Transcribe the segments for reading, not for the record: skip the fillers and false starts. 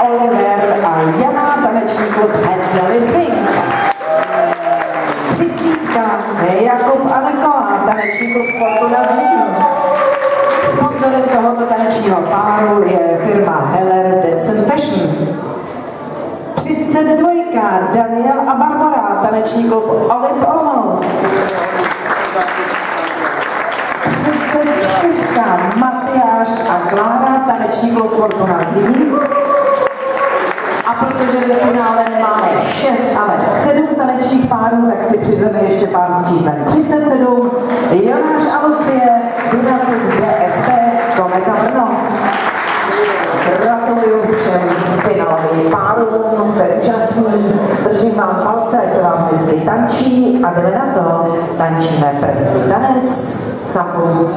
Oliver a Jana, taneční klub Henzeli Swing. 30. Jakub a Nikola, taneční klub Fortuna Zlín. Sponzorem tohoto tanečního páru je firma Heller Dance & Fashion. 32. Daniel a Barbara, taneční klub Olymp Olomouc. 36. Matyáš a Klára, taneční klub Fortuna Zlín. A protože ve finále nemáme 6, ale 7 tanečních párů, tak si přizveme ještě pár s číslem 37. Jonáš a Lucie, Dynastik DSP, Kometa Brno. Gratuluju všem finálovým párům, se účastní, držím vám palce, ať se vám hezky tančí a jdeme na to, tančíme první tanec, Samu.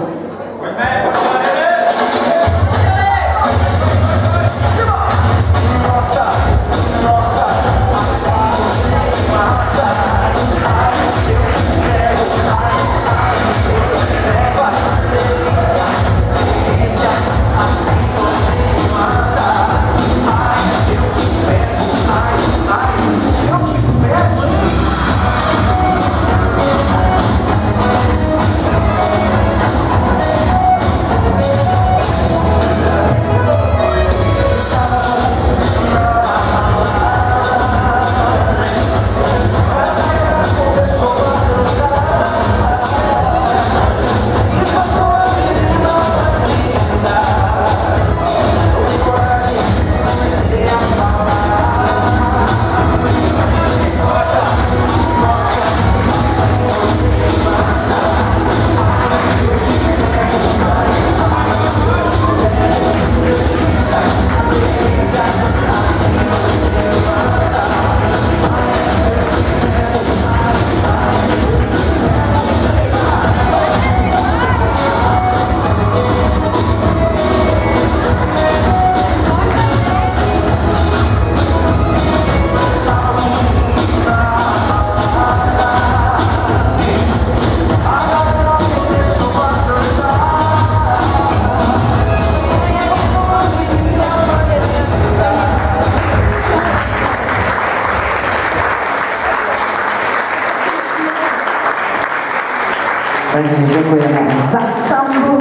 Děkujeme za sambu,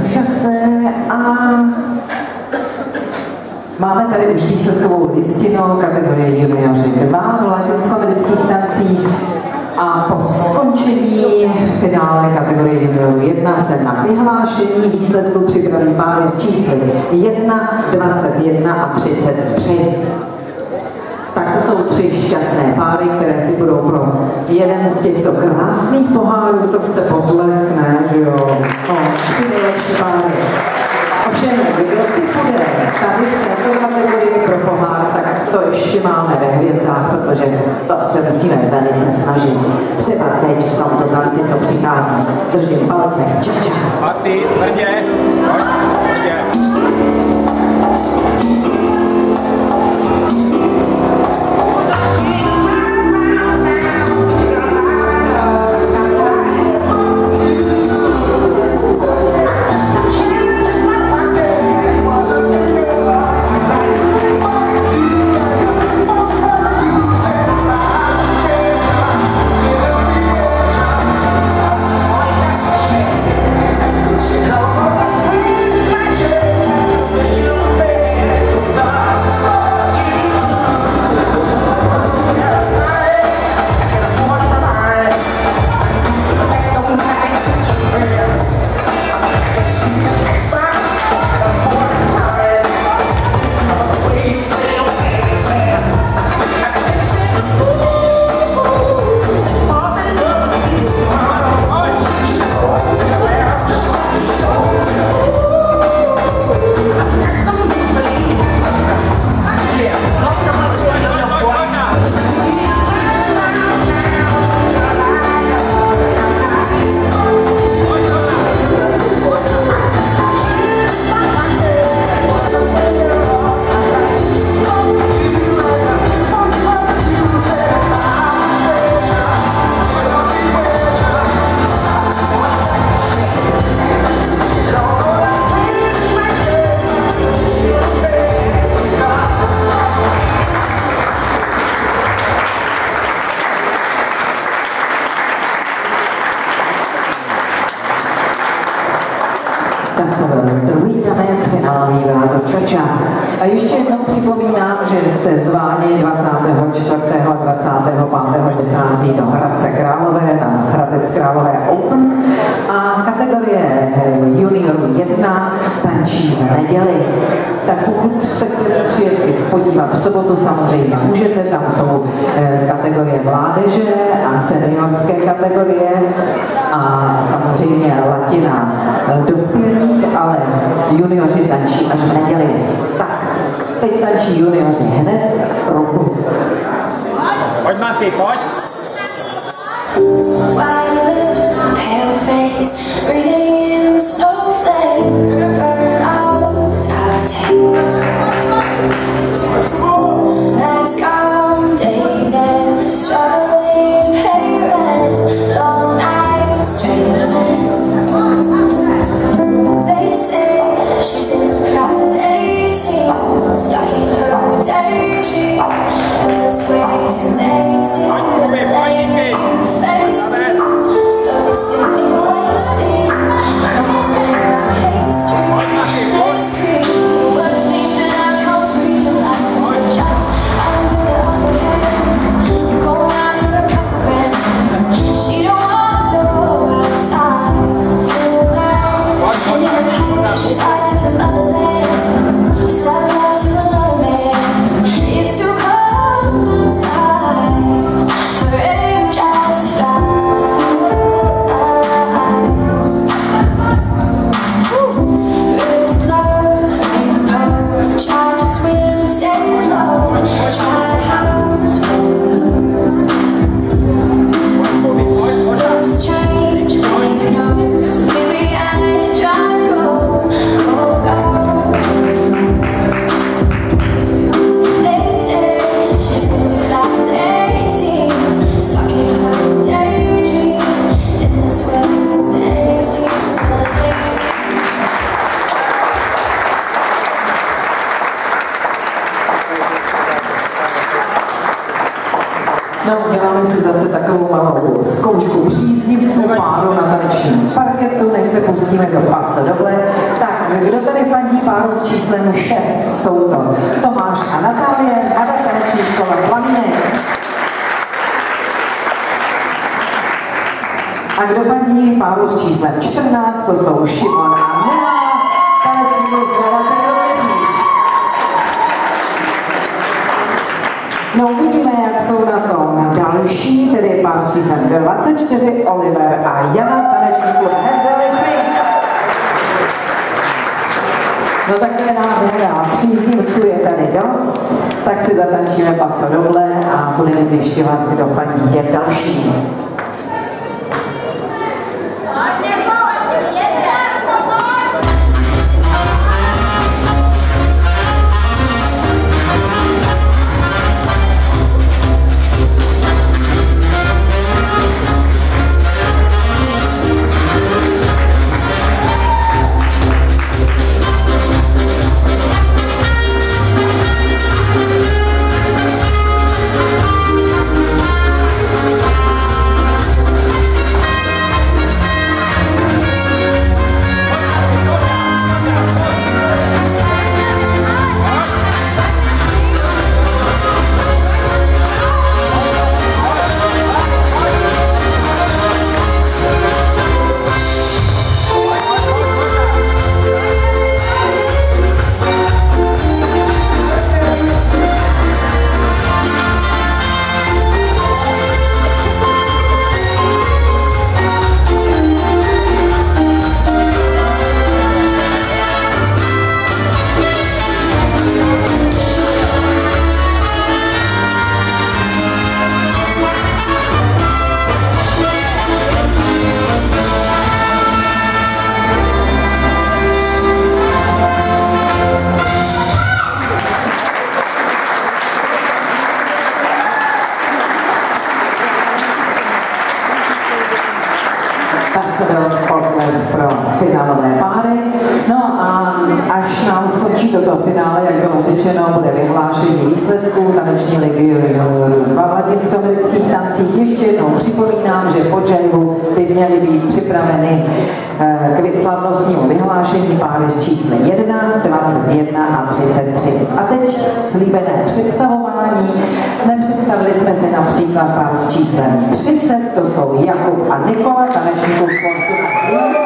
úžasné a máme tady už výsledkovou listinu kategorie junioři 2 v latinsko-amerických tancích a po skončení finále kategorie juniorů 1 se na vyhlášení výsledku připraví páry s čísly 1, 21 a 33. Tak to jsou 3 šťastné páry, které si budou pro jeden z těchto krásných pohárů, to chce potlesk, ne, že jo? 3 nejlepší páry. Ovšem, kdo si půjde tady v této kategorii pro pohár, tak to ještě máme ve hvězdách, protože to se musíme velice snažit. Třeba teď v tomto tanci, co přichází. Držím palce. Čau, čau. Marty, hrdě. Yeah. Renato Čoča. A ještě jednou připomínám, že jste zváni 24. a 25. 10. do Hradce Králové na Hradec Králové Open a kategorie juniorů 1 tančí v neděli. Tak pokud se chcete přijet podívat v sobotu, samozřejmě můžete, tam jsou kategorie mládeže a seniorské kategorie a samozřejmě latina dospělých, ale junioři tančí až v neděli. Tak, teď tančí junioři hned roku. Pojď, Matý, pojď! No, děláme si zase takovou malou zkoušku příznivců páru na tanečním parketu, než se pustíme do pasa doble. Tak, kdo tady fandí páru s číslem 6? Jsou to Tomáš a Natálie, a taneční škola Plamínek. A kdo fandí páru s číslem 14? To jsou Šimon a Mila, taneční klub Hradec Kroměříž. No, uvidíme, jak jsou na tom další, tedy pár s číslem 24, Oliver a Jana, taneční klub Hedzeli Swing. No tak to je nádhera, příznivců je tady dost, tak si zatančíme paso doble a budeme zjišťovat, kdo fandí těm dalším. Pro finálové páry. No a až nám skončí toto finále, jak bylo řečeno, bude vyhlášení výsledků taneční ligy juniorů v latinskoamerických tancích. Ještě jednou připomínám, že po džajvu by měly být připraveny k slavnostnímu vyhlášení páry s čísly 1, 21 a 33. A teď slíbené představování. Nepředstavili jsme si například pár s číslem 30, to jsou Jakub a Nikola, tanečníků Fortuna Zlín.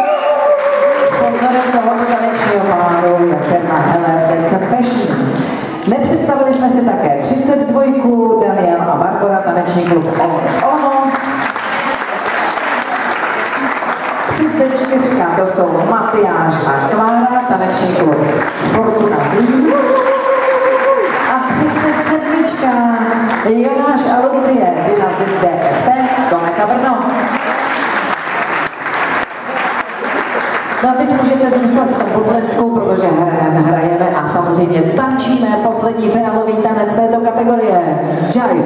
Sponzorem tohoto tanečního páru je firma Heller Dance Fashion. Nepředstavili jsme si také 32, Daniel a Barbara, taneční klub Ono. 34, to jsou Matyáš a Klára, taneční klub Fortuna Zlín. A 37, Jonáš a Lucie, Dynasty DST, Kometa Brno. No a teď můžete zůstat v tom potlesku, protože hrajeme a samozřejmě tančíme poslední finálový tanec této kategorie. Jive.